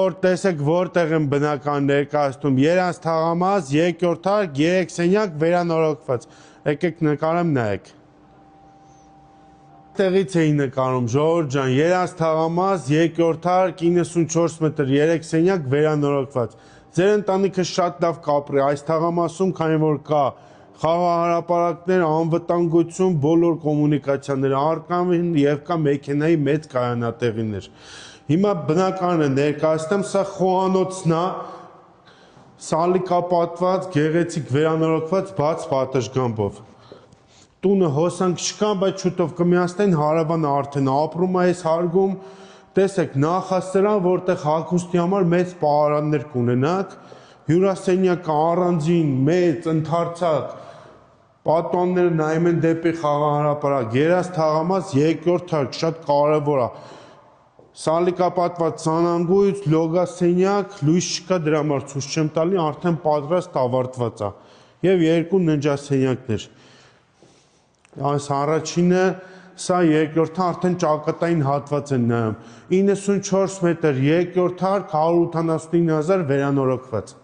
Տեսեք որտեղ են բնական ներկայացնում Երաս թաղամաս, երկրորդ հարկ, 3 սենյակ վերանորոգված։ Եկեք նկարեմ նայեք։ Տեղից էի նկարում ժողովուրդ ջան, Երաս թաղամաս, երկրորդ հարկ, 94 մետր, 3 սենյակ վերանորոգված։ Ձեր ընտանիքը շատ լավ կապրի այս թաղամասում, քանի որ կա խաղահարապարակներ, անվտանգություն, բոլոր կոմունիկացիաները արկամին եւ կա մեքենայի մեծ կայանատեղիներ։ Հիմա բնակարանը ներկայացնեմ, սա խոհանոցն է, սալիկապատված, գեղեցիկ վերանորոգված բաց պատշգամբով։ Տունը հոսանք չկա, բայց շուտով կմիացնեն, հարևանը արդեն ապրում է այս հարգում։ Տեսեք, նախասրահ, որտեղ հագուստի համար մեծ պահարաններ կունենաք, հյուրասենյակը առանձին, մեծ, ընդարձակ, պատուհանները նայում են դեպի խաղահարապարակ, Երաս թաղամաս, երկրորդ հարկ, շատ կարևոր է։ Սալիկապատված սանանգույց, լոգասենյակ, լույս չկա, դրա համար ցույց չեմ տալի, արդեն պատրաստ ավարտված է։ Եվ 2 ննջասենյակներ։ Այս առաջինը, սա երկրորդը արդեն ճակատային հատված են նայում։ 94 մետր, երկրորդ հարկ, 189,000 վերանորոգված։